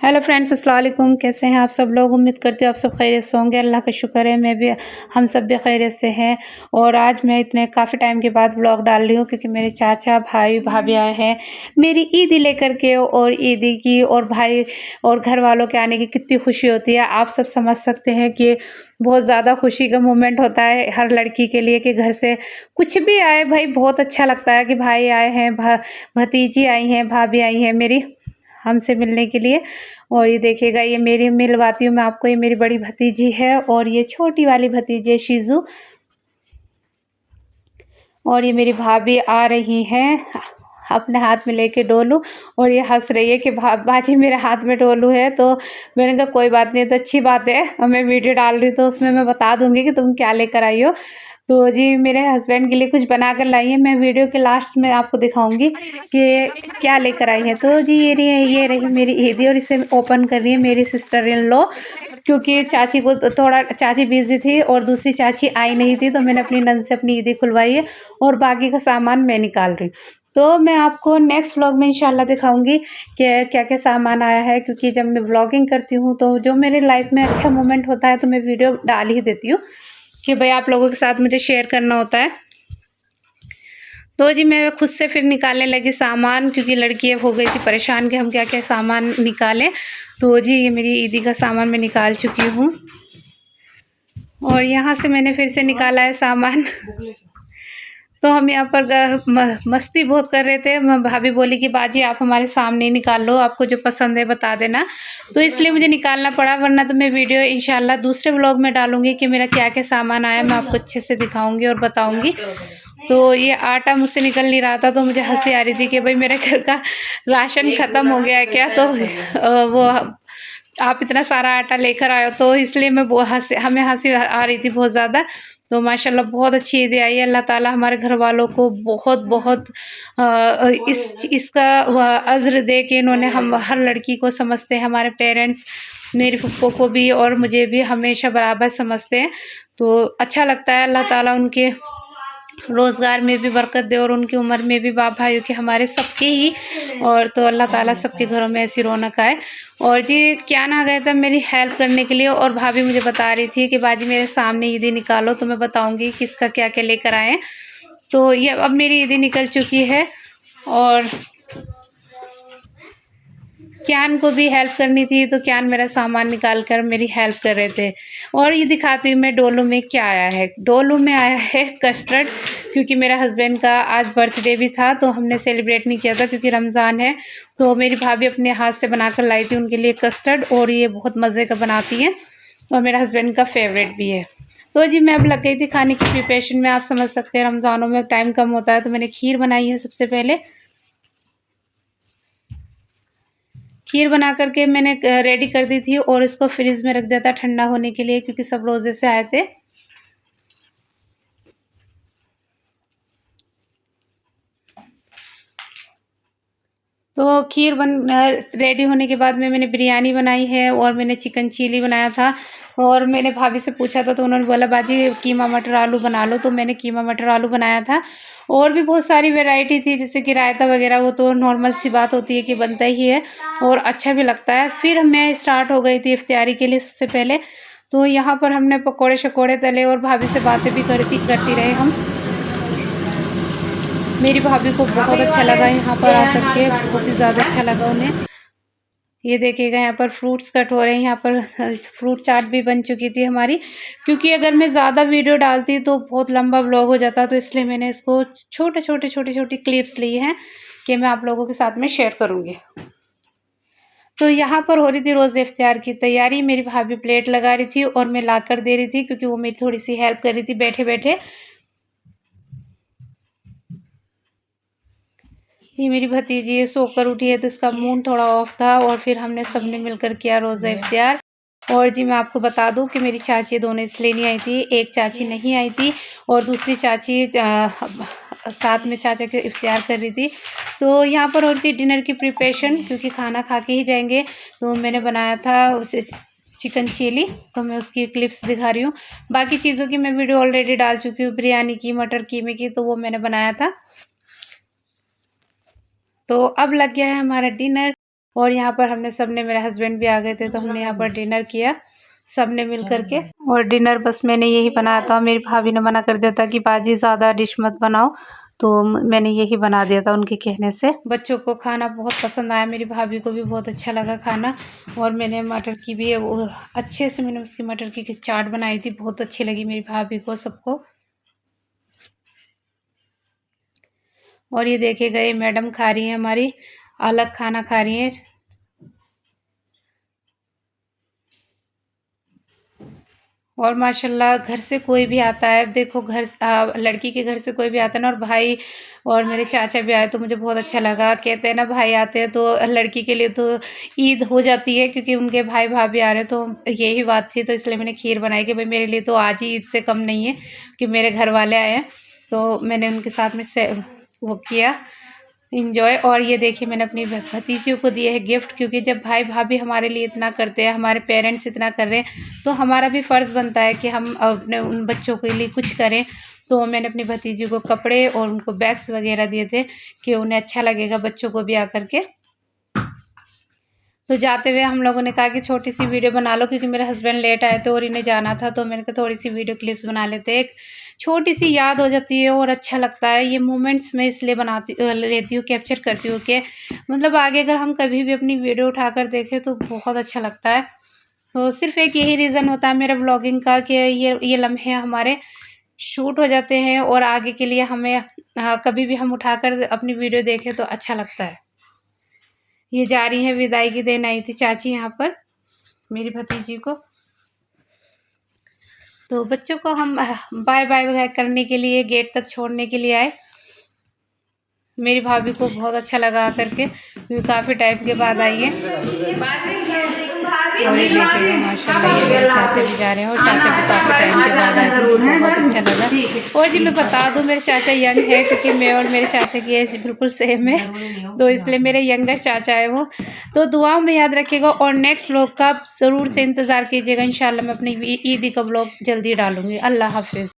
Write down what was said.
Hello friends, अस्सलाम वालेकुम। कैसे हैं आप सब लोग? उम्मीद करती हूँ आप सब खैरियत से होंगे। अल्लाह का शुक्र है हम सब भी खैरियत से हैं। और आज मैं इतने काफ़ी टाइम के बाद व्लॉग डाल रही हूँ क्योंकि मेरे चाचा भाई भाभी आए हैं मेरी ईदी लेकर के। और ईदी की और भाई और घर वालों के आने की कितनी खुशी होती है, आप सब समझ सकते हैं कि बहुत ज़्यादा खुशी का मोमेंट होता है हर लड़की के लिए कि घर से कुछ भी आए भाई, बहुत अच्छा लगता है कि भाई आए हैं, भतीजी आई हैं, भाभी आई हैं मेरी हमसे मिलने के लिए। और ये देखिएगा, ये मेरी मिलवाती हूँ मैं आपको, ये मेरी बड़ी भतीजी है और ये छोटी वाली भतीजी है शीजू। और ये मेरी भाभी आ रही हैं अपने हाथ में लेके डोलू। और ये हंस रही है कि बाजी मेरे हाथ में डोलू है। तो मैंने कहा कोई बात नहीं, तो अच्छी बात है, मैं वीडियो डाल रही हूँ तो उसमें मैं बता दूंगी कि तुम क्या लेकर आई हो। तो जी मेरे हस्बैंड के लिए कुछ बना कर लाई है, मैं वीडियो के लास्ट में आपको दिखाऊंगी कि क्या लेकर आई है। तो जी ये रही मेरी ईदी और इसे ओपन कर रही है मेरी सिस्टर इन लॉ, क्योंकि चाची को तो थोड़ा चाची बिजी थी और दूसरी चाची आई नहीं थी, तो मैंने अपनी नंद से अपनी ईदी खुलवाई है और बाकी का सामान मैं निकाल रही हूँ। तो मैं आपको नेक्स्ट व्लॉग में इंशाल्लाह दिखाऊंगी कि क्या क्या सामान आया है, क्योंकि जब मैं व्लॉगिंग करती हूँ तो जो मेरे लाइफ में अच्छा मोमेंट होता है तो मैं वीडियो डाल ही देती हूँ कि भाई आप लोगों के साथ मुझे शेयर करना होता है। तो जी मैं खुद से फिर निकालने लगी सामान, क्योंकि लड़की हो गई थी परेशान कि हम क्या क्या सामान निकालें। तो जी ये मेरी ईदी का सामान मैं निकाल चुकी हूँ और यहाँ से मैंने फिर से निकाला है सामान। तो हम यहाँ पर मस्ती बहुत कर रहे थे। भाभी बोली कि बाजी आप हमारे सामने ही निकाल लो, आपको जो पसंद है बता देना। तो इसलिए मुझे निकालना पड़ा, वरना तो मैं वीडियो इंशाल्लाह दूसरे व्लॉग में डालूंगी कि मेरा क्या क्या सामान आया, मैं आपको अच्छे से दिखाऊंगी और बताऊंगी। तो ये आटा मुझसे निकल नहीं रहा था, तो मुझे हंसी आ रही थी कि भाई मेरे घर का राशन ख़त्म हो गया है क्या। तो वो आप इतना सारा आटा लेकर आए हो, तो इसलिए हमें हंसी आ रही थी बहुत ज़्यादा। तो माशाल्लाह बहुत अच्छी ईद आई है। अल्लाह ताला हमारे घर वालों को बहुत बहुत इसका अज़्र दे कि इन्होंने हम हर लड़की को समझते हैं, हमारे पेरेंट्स मेरी फुप्पो को भी और मुझे भी हमेशा बराबर समझते हैं। तो अच्छा लगता है, अल्लाह ताला उनके रोज़गार में भी बरकत दे और उनकी उम्र में भी बाप भाइयों के हमारे सबके ही। और तो अल्लाह ताला सबके घरों में ऐसी रौनक आए। और जी क्या ना गया था मेरी हेल्प करने के लिए, और भाभी मुझे बता रही थी कि बाजी मेरे सामने ईदी निकालो, तो मैं बताऊंगी किसका क्या क्या लेकर आए। तो ये अब मेरी ईदी निकल चुकी है और क्यान को भी हेल्प करनी थी, तो क्यान मेरा सामान निकाल कर मेरी हेल्प कर रहे थे। और ये दिखाती हूँ मैं डोलू में क्या आया है। डोलू में आया है कस्टर्ड, क्योंकि मेरा हस्बैंड का आज बर्थडे भी था तो हमने सेलिब्रेट नहीं किया था क्योंकि रमज़ान है। तो मेरी भाभी अपने हाथ से बना कर लाई थी उनके लिए कस्टर्ड, और ये बहुत मज़े का बनाती हैं और मेरा हस्बैंड का फेवरेट भी है। तो जी मैं अब लग गई थी खाने की प्रिपरेशन में। आप समझ सकते हैं रमज़ानों में टाइम कम होता है, तो मैंने खीर बनाई है। सबसे पहले खीर बना करके मैंने रेडी कर दी थी और इसको फ्रिज में रख दिया था ठंडा होने के लिए, क्योंकि सब रोज़े से आए थे। तो खीर रेडी होने के बाद में मैंने बिरयानी बनाई है और मैंने चिकन चिली बनाया था। और मैंने भाभी से पूछा था तो उन्होंने बोला बाजी कीमा मटर आलू बना लो, तो मैंने कीमा मटर आलू बनाया था। और भी बहुत सारी वैरायटी थी, जैसे कि रायता वगैरह, वो तो नॉर्मल सी बात होती है कि बनता ही है और अच्छा भी लगता है। फिर मैं स्टार्ट हो गई थी इफ्तियारी के लिए सबसे पहले। तो यहाँ पर हमने पकौड़े शकौड़े तले और भाभी से बातें भी करती रहे हम। मेरी भाभी को बहुत अच्छा लगा यहाँ पर आकर के, बहुत ही ज़्यादा अच्छा लगा उन्हें। ये देखिएगा यहाँ पर फ्रूट्स कट हो रहे हैं, यहाँ पर फ्रूट चाट भी बन चुकी थी हमारी। क्योंकि अगर मैं ज़्यादा वीडियो डालती तो बहुत लंबा व्लॉग हो जाता, तो इसलिए मैंने इसको छोटी क्लिप्स ली हैं कि मैं आप लोगों के साथ में शेयर करूँगी। तो यहाँ पर हो रही थी रोज़े इफ्तियार की तैयारी। मेरी भाभी प्लेट लगा रही थी और मैं ला कर दे रही थी, क्योंकि वो मेरी थोड़ी सी हेल्प कर रही थी बैठे बैठे। ये मेरी भतीजी है, सोकर उठी है तो इसका मूड थोड़ा ऑफ था, और फिर हमने सबने मिलकर किया रोज़ा इफ्तियार। और जी मैं आपको बता दूं कि मेरी चाची दोनों इसलिए नहीं आई थी, एक चाची नहीं आई थी और दूसरी चाची साथ में चाचा के इफ्तियार कर रही थी। तो यहाँ पर हो रही थी डिनर की प्रिपरेशन, क्योंकि खाना खा के ही जाएंगे। तो मैंने बनाया था चिकन चिली, तो मैं उसकी क्लिप्स दिखा रही हूँ। बाकी चीज़ों की मैं वीडियो ऑलरेडी डाल चुकी हूँ, बिरयानी की, मटर कीमे की, तो वो मैंने बनाया था। तो अब लग गया है हमारा डिनर। और यहाँ पर हमने सबने, मेरे हस्बैंड भी आ गए थे तो हमने यहाँ पर डिनर किया सबने मिल करके। और डिनर बस मैंने यही बनाया था, मेरी भाभी ने मना कर दिया था कि बाजी ज़्यादा डिश मत बनाओ, तो मैंने यही बना दिया था उनके कहने से। बच्चों को खाना बहुत पसंद आया, मेरी भाभी को भी बहुत अच्छा लगा खाना। और मैंने मटर की भी वो अच्छे से मैंने उसकी मटर की चाट बनाई थी, बहुत अच्छी लगी मेरी भाभी को सबको। और ये देखे गए मैडम खा रही हैं, हमारी अलग खाना खा रही हैं। और माशाल्लाह घर से कोई भी आता है, देखो घर लड़की के घर से कोई भी आता है ना, और भाई और मेरे चाचा भी आए तो मुझे बहुत अच्छा लगा। कहते हैं ना भाई आते हैं तो लड़की के लिए तो ईद हो जाती है, क्योंकि उनके भाई भाभी आ रहे हैं, तो यही बात थी। तो इसलिए मैंने खीर बनाई कि भाई मेरे लिए तो आज ही ईद से कम नहीं है कि मेरे घर वाले आए हैं, तो मैंने उनके साथ में से वो किया इंजॉय। और ये देखिए मैंने अपनी भतीजियों को दिए है गिफ्ट, क्योंकि जब भाई भाभी हमारे लिए इतना करते हैं, हमारे पेरेंट्स इतना कर रहे हैं, तो हमारा भी फ़र्ज़ बनता है कि हम अपने उन बच्चों के लिए कुछ करें। तो मैंने अपनी भतीजी को कपड़े और उनको बैग्स वगैरह दिए थे कि उन्हें अच्छा लगेगा बच्चों को भी आकर के। तो जाते हुए हम लोगों ने कहा कि छोटी सी वीडियो बना लो, क्योंकि मेरे हस्बैंड लेट आए थे और इन्हें जाना था, तो मैंने कहा थोड़ी सी वीडियो क्लिप्स बना लेते, एक छोटी सी याद हो जाती है और अच्छा लगता है। ये मोमेंट्स मैं इसलिए बनाती लेती हूँ, कैप्चर करती हूँ कि मतलब आगे अगर हम कभी भी अपनी वीडियो उठाकर देखें तो बहुत अच्छा लगता है। तो सिर्फ एक यही रीज़न होता है मेरा व्लॉगिंग का कि ये लम्हे हमारे शूट हो जाते हैं और आगे के लिए हमें कभी भी हम उठाकर अपनी वीडियो देखें तो अच्छा लगता है। ये जा रही है विदाई की देन आई थी चाची यहाँ पर मेरी भतीजी को, तो बच्चों को हम बाय बाय वगैरह करने के लिए गेट तक छोड़ने के लिए आए। मेरी भाभी को बहुत अच्छा लगा करके, क्योंकि काफ़ी टाइम के बाद आई है। और ये देखिएगा माशाल्लाह ये मेरे चाचा भी जा रहे हैं, और चाचा भी काफ़ी टाइम के बाद आए थे, बहुत अच्छा लगा। और जी मैं बता दूं मेरे चाचा यंग है, क्योंकि मैं और मेरे चाचा की एज बिल्कुल सेम है, तो इसलिए मेरे यंगर चाचा है वो। तो दुआओं में याद रखिएगा, और नेक्स्ट व्लॉग का ज़रूर से इंतज़ार कीजिएगा। इंशाल्लाह मैं अपनी ईदी का व्लॉग जल्दी डालूँगी। अल्लाह हाफिज़।